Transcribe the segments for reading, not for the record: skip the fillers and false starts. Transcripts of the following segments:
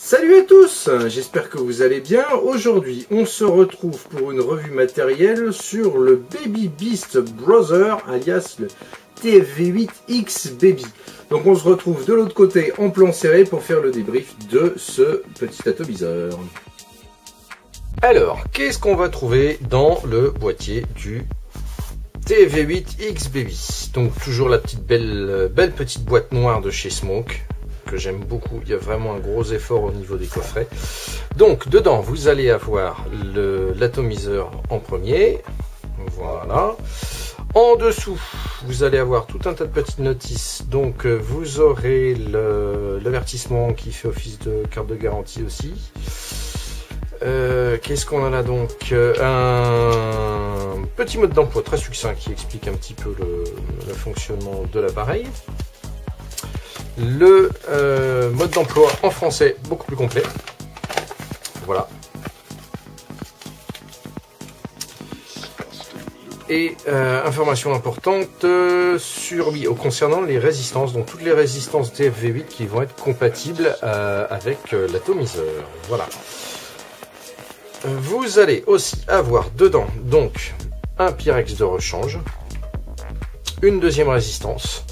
Salut à tous, j'espère que vous allez bien. Aujourd'hui, on se retrouve pour une revue matérielle sur le Baby Beast Brother, alias le TFV8X Baby. Donc on se retrouve de l'autre côté en plan serré pour faire le débrief de ce petit atomiseur. Alors, qu'est-ce qu'on va trouver dans le boîtier du TFV8X Baby? Donc toujours la petite belle petite boîte noire de chez Smoke, que j'aime beaucoup. Il y a vraiment un gros effort au niveau des coffrets. Donc dedans vous allez avoir l'atomiseur en premier, voilà. En dessous vous allez avoir tout un tas de petites notices. Donc vous aurez l'avertissement qui fait office de carte de garantie aussi. Qu'est-ce qu'on en a donc? Un petit mode d'emploi très succinct qui explique un petit peu le fonctionnement de l'appareil. Le mode d'emploi en français beaucoup plus complet. Voilà. Et information importante sur concernant les résistances, donc toutes les résistances TFV8 qui vont être compatibles avec l'atomiseur. Voilà. Vous allez aussi avoir dedans donc un Pyrex de rechange, une deuxième résistance,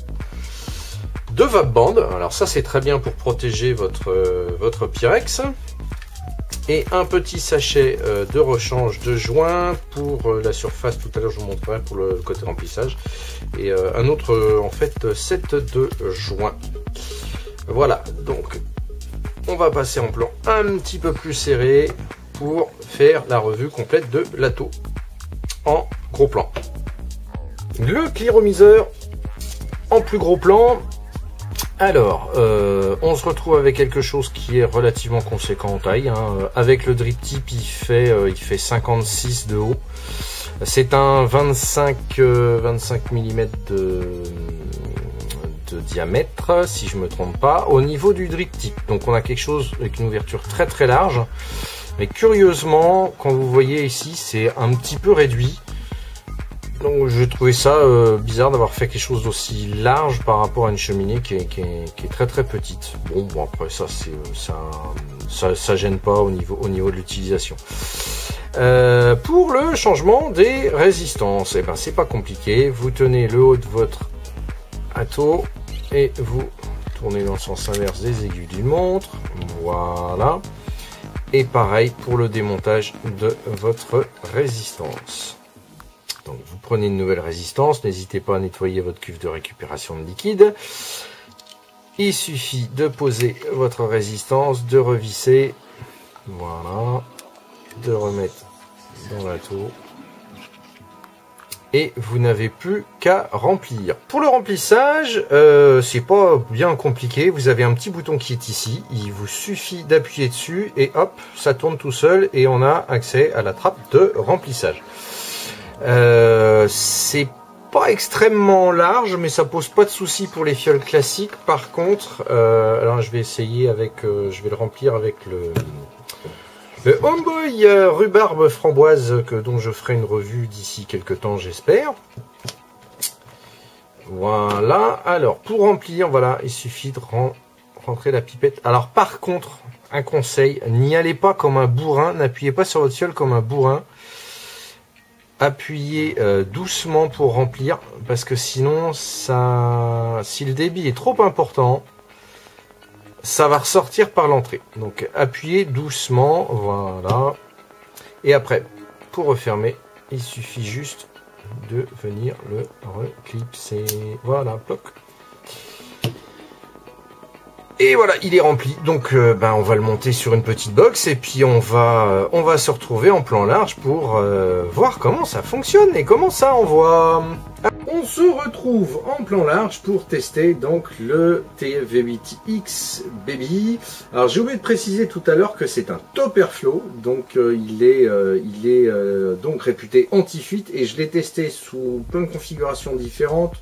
deux vape-bandes, alors ça c'est très bien pour protéger votre Pyrex, et un petit sachet de rechange de joints pour la surface. Tout à l'heure je vous montrerai pour le côté remplissage, et un autre en fait set de joints. Voilà, donc on va passer en plan un petit peu plus serré pour faire la revue complète de l'Ato en gros plan. Le cliromiseur en plus gros plan. Alors, on se retrouve avec quelque chose qui est relativement conséquent en taille, hein. Avec le drip tip, il fait 56 de haut. C'est un 25 mm de diamètre, si je me trompe pas, au niveau du drip tip. Donc on a quelque chose avec une ouverture très très large. Mais curieusement, quand vous voyez ici, c'est un petit peu réduit. Donc j'ai trouvé ça bizarre d'avoir fait quelque chose d'aussi large par rapport à une cheminée qui est très très petite. Bon après ça gêne pas au niveau de l'utilisation. Pour le changement des résistances, eh ben c'est pas compliqué. Vous tenez le haut de votre Ato et vous tournez dans le sens inverse des aiguilles d'une montre. Voilà. Et pareil pour le démontage de votre résistance. Donc vous prenez une nouvelle résistance, n'hésitez pas à nettoyer votre cuve de récupération de liquide. Il suffit de poser votre résistance, de revisser, voilà, de remettre dans l'Ato. Et vous n'avez plus qu'à remplir. Pour le remplissage, c'est pas bien compliqué. Vous avez un petit bouton qui est ici. Il vous suffit d'appuyer dessus et hop, ça tourne tout seul et on a accès à la trappe de remplissage. C'est pas extrêmement large, mais ça pose pas de souci pour les fioles classiques. Par contre, alors je vais essayer avec, je vais le remplir avec le Homeboy rhubarbe framboise dont je ferai une revue d'ici quelques temps, j'espère. Voilà. Alors pour remplir, voilà, il suffit de rentrer la pipette. Alors par contre, un conseil, n'y allez pas comme un bourrin, n'appuyez pas sur votre fiole comme un bourrin. Appuyez doucement pour remplir, parce que sinon si le débit est trop important, ça va ressortir par l'entrée. Donc appuyez doucement, voilà. Et après, pour refermer, il suffit juste de venir le reclipser. Voilà, ploc. Et voilà, il est rempli. Donc on va le monter sur une petite box et puis on va se retrouver en plan large pour voir comment ça fonctionne et comment ça envoie. On se retrouve en plan large pour tester donc le TFV8X Baby. Alors j'ai oublié de préciser tout à l'heure que c'est un top airflow, donc il est donc réputé anti-fuite et je l'ai testé sous plein de configurations différentes.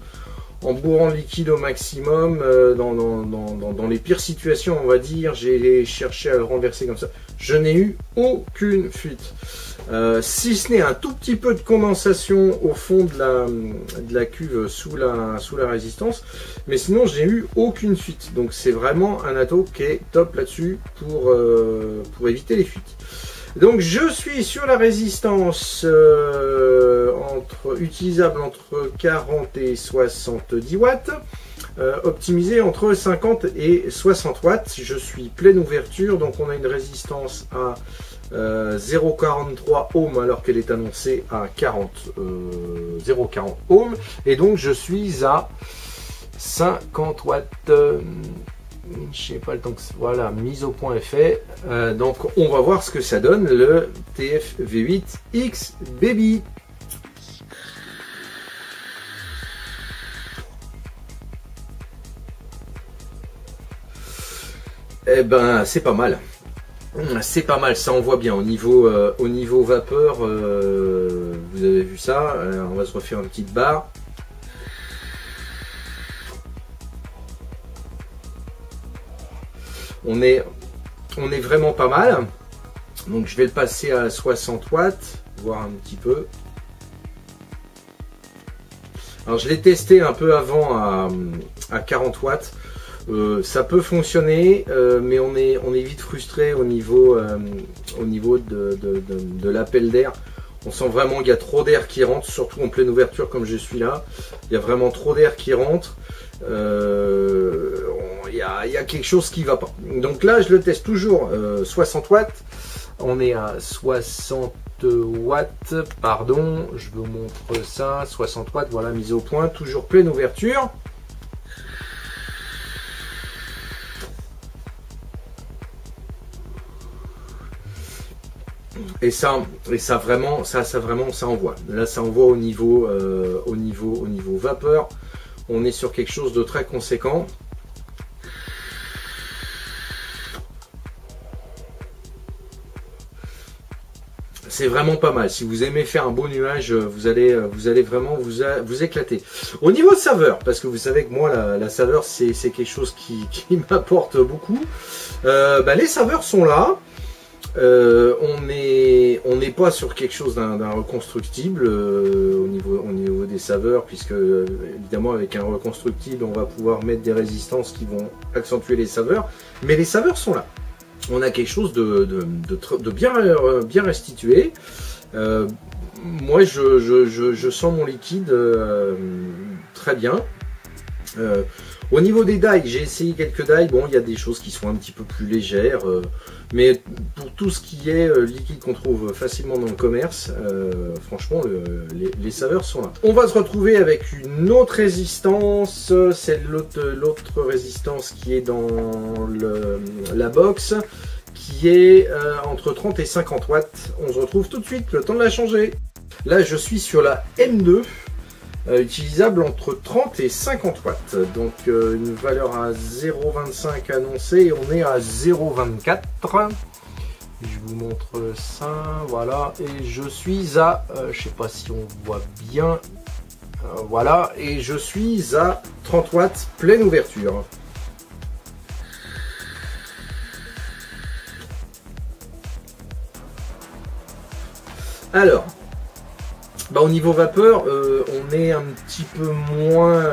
en bourrant le liquide au maximum, dans les pires situations, on va dire, j'ai cherché à le renverser comme ça. Je n'ai eu aucune fuite. Si ce n'est un tout petit peu de condensation au fond de la cuve sous la résistance, mais sinon j'ai eu aucune fuite. Donc c'est vraiment un atto qui est top là-dessus pour éviter les fuites. Donc je suis sur la résistance utilisable entre 40 et 70 watts, optimisée entre 50 et 60 watts. Je suis pleine ouverture, donc on a une résistance à 0,43 ohms alors qu'elle est annoncée à 0,40 ohms, et donc je suis à 50 watts. Je sais pas le temps que voilà, mise au point est fait. Donc on va voir ce que ça donne le TF V8X Baby. Eh ben c'est pas mal. C'est pas mal, ça envoie bien au niveau vapeur. Vous avez vu ça. On va se refaire une petite barre. On est vraiment pas mal. Donc je vais le passer à 60 watts, voir un petit peu. Alors je l'ai testé un peu avant à 40 watts. Ça peut fonctionner, mais on est vite frustré au niveau de l'appel d'air. On sent vraiment qu'il y a trop d'air qui rentre, surtout en pleine ouverture comme je suis là. Il y a vraiment trop d'air qui rentre. Il y a quelque chose qui va pas. Donc là je le teste toujours 60 watts. On est à 60 watts, pardon, je vous montre ça, 60 watts, voilà, mise au point, toujours pleine ouverture. Et ça vraiment, ça envoie. Là, ça envoie au niveau vapeur. On est sur quelque chose de très conséquent. C'est vraiment pas mal. Si vous aimez faire un beau nuage, vous allez vraiment vous éclater. Au niveau de saveur, parce que vous savez que moi, la saveur, c'est quelque chose qui m'apporte beaucoup. Les saveurs sont là. On n'est pas sur quelque chose d'un reconstructible au niveau des saveurs, puisque évidemment avec un reconstructible on va pouvoir mettre des résistances qui vont accentuer les saveurs, mais les saveurs sont là. On a quelque chose de bien restitué. Moi je sens mon liquide très bien. Au niveau des dies, j'ai essayé quelques dies. Bon, il y a des choses qui sont un petit peu plus légères, mais pour tout ce qui est liquide qu'on trouve facilement dans le commerce, franchement, les saveurs sont là. On va se retrouver avec une autre résistance, c'est l'autre résistance qui est dans la box, qui est entre 30 et 50 watts. On se retrouve tout de suite, le temps de la changer. Là, je suis sur la M2. Utilisable entre 30 et 50 watts, donc une valeur à 0,25 annoncée, et on est à 0,24. Je vous montre ça, voilà, et je suis à, je sais pas si on voit bien, voilà, et je suis à 30 watts pleine ouverture. Alors, au niveau vapeur, on est un petit peu moins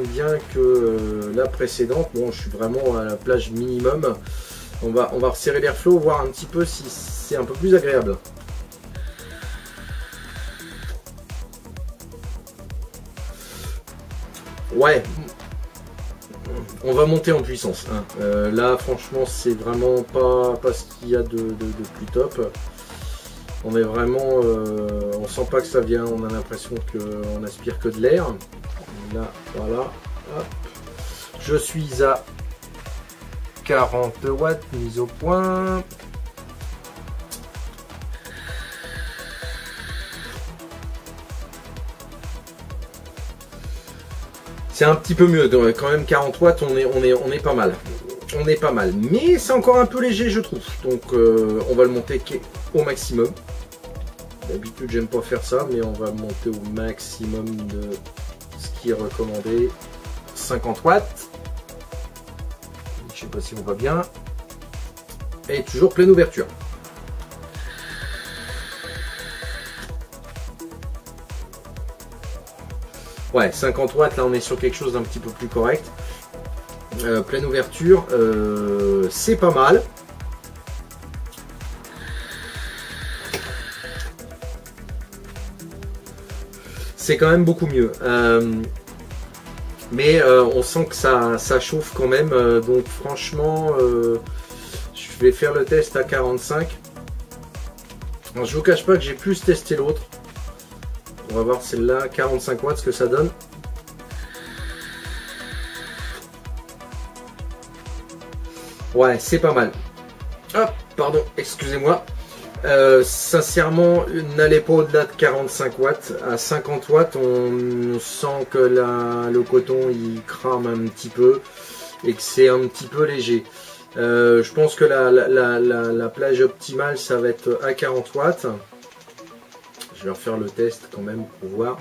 bien que la précédente. Bon, je suis vraiment à la plage minimum. On va resserrer l'airflow, voir un petit peu si c'est un peu plus agréable. Ouais, on va monter en puissance. Hein. Là, franchement, c'est vraiment pas ce qu'il y a de plus top. On est vraiment, on sent pas que ça vient, on a l'impression qu'on aspire que de l'air. Là, voilà, hop. Je suis à 40 watts, mise au point. C'est un petit peu mieux, quand même 40 watts, on est pas mal. On est pas mal, mais c'est encore un peu léger, je trouve. Donc on va le monter au maximum. D'habitude j'aime pas faire ça, mais on va monter au maximum de ce qui est recommandé 50 watts. Je sais pas si on voit bien. Et toujours pleine ouverture. Ouais, 50 watts, là on est sur quelque chose d'un petit peu plus correct. Pleine ouverture, c'est pas mal. C'est quand même beaucoup mieux. Mais on sent que ça chauffe quand même. Donc franchement, je vais faire le test à 45. Alors, je vous cache pas que j'ai plus testé l'autre. On va voir celle-là, 45 watts, ce que ça donne. Ouais, c'est pas mal. Hop, pardon, excusez-moi. Sincèrement, n'allez pas au-delà de 45 watts. À 50 watts, on sent que le coton il crame un petit peu et que c'est un petit peu léger. Je pense que la plage optimale, ça va être à 40 watts. Je vais refaire le test quand même pour voir.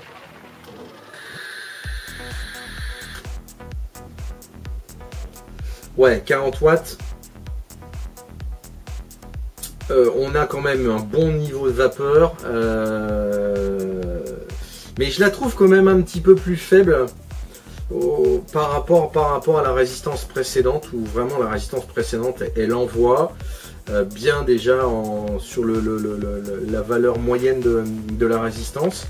Ouais, 40 watts. On a quand même un bon niveau de vapeur. Mais je la trouve quand même un petit peu plus faible par rapport à la résistance précédente, où vraiment la résistance précédente, elle envoie bien déjà sur la valeur moyenne de la résistance.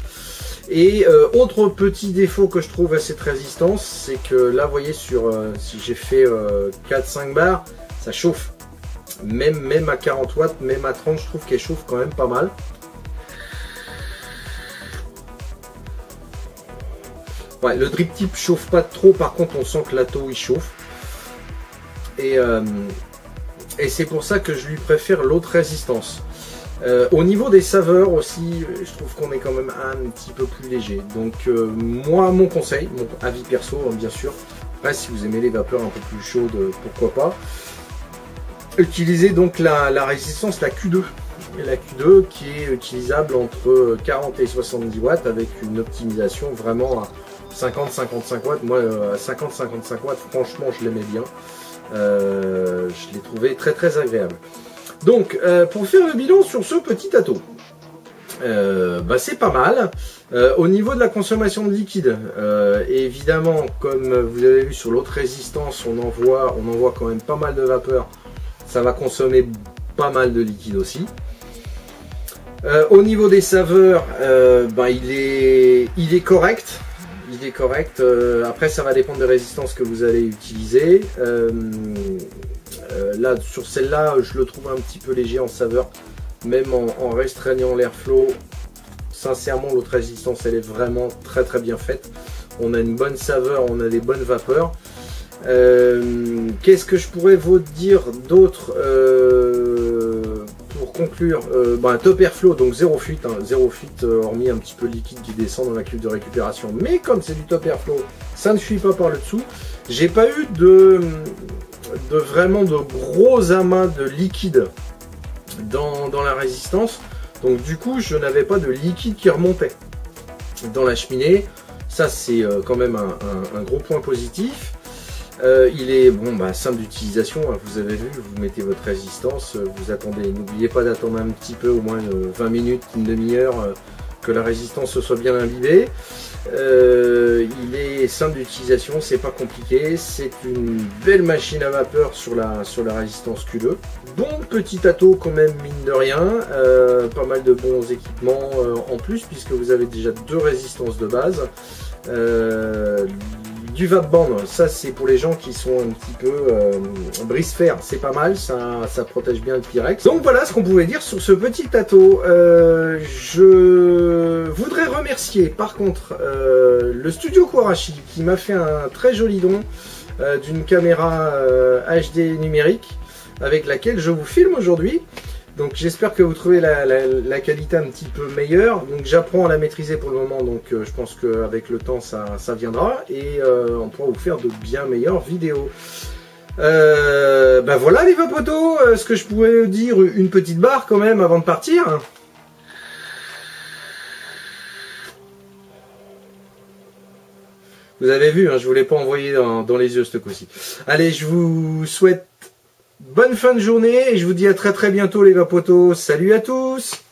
Et autre petit défaut que je trouve à cette résistance, c'est que là vous voyez si j'ai fait 4-5 bars, ça chauffe. Même à 40 watts, même à 30, je trouve qu'elle chauffe quand même pas mal. Ouais, le drip tip chauffe pas trop, par contre on sent que l'atto il chauffe. Et c'est pour ça que je lui préfère l'autre résistance. Au niveau des saveurs aussi, je trouve qu'on est quand même un petit peu plus léger. Donc moi, mon conseil, mon avis perso, hein, bien sûr. Après, si vous aimez les vapeurs un peu plus chaudes, pourquoi pas. Utilisez donc la résistance, la Q2. La Q2 qui est utilisable entre 40 et 70 watts avec une optimisation vraiment à 50-55 watts. Moi, à 50-55 watts, franchement, je l'aimais bien. Je l'ai trouvé très très agréable. Donc, pour faire le bilan sur ce petit atto, c'est pas mal. Au niveau de la consommation de liquide, évidemment, comme vous avez vu sur l'autre résistance, on envoie quand même pas mal de vapeur. Ça va consommer pas mal de liquide aussi. Au niveau des saveurs, il est correct. Il est correct. Après, ça va dépendre des résistances que vous allez utiliser. Là, sur celle-là, je le trouve un petit peu léger en saveur, même en restreignant l'airflow. Sincèrement, l'autre résistance, elle est vraiment très très bien faite. On a une bonne saveur, on a des bonnes vapeurs. Qu'est-ce que je pourrais vous dire d'autre pour conclure? Top airflow, donc zéro fuite, hein, zéro fuite, hormis un petit peu liquide qui descend dans la cuve de récupération. Mais comme c'est du top airflow, ça ne fuit pas par le dessous. J'ai pas eu vraiment de gros amas de liquide dans la résistance. Donc du coup, je n'avais pas de liquide qui remontait dans la cheminée. Ça, c'est quand même un gros point positif. Il est simple d'utilisation, hein, vous avez vu, vous mettez votre résistance, vous attendez, n'oubliez pas d'attendre un petit peu, au moins 20 minutes, une demi-heure, que la résistance se soit bien imbibée. Il est simple d'utilisation, c'est pas compliqué, c'est une belle machine à vapeur sur la résistance Q2. Bon petit atto quand même, mine de rien, pas mal de bons équipements en plus, puisque vous avez déjà deux résistances de base. Du vapband, ça c'est pour les gens qui sont un petit peu brise-fer, c'est pas mal, ça protège bien le Pyrex. Donc voilà ce qu'on pouvait dire sur ce petit atto. Je voudrais remercier par contre le studio Quarashi qui m'a fait un très joli don d'une caméra HD numérique avec laquelle je vous filme aujourd'hui. Donc j'espère que vous trouvez la qualité un petit peu meilleure. Donc j'apprends à la maîtriser pour le moment, donc je pense qu'avec le temps ça viendra et on pourra vous faire de bien meilleures vidéos. Voilà les vapotos, ce que je pouvais vous dire, une petite barre quand même avant de partir. Vous avez vu, hein, je ne vous l'ai pas envoyé dans les yeux ce coup-ci. Allez, je vous souhaite bonne fin de journée et je vous dis à très très bientôt les vapotos. Salut à tous!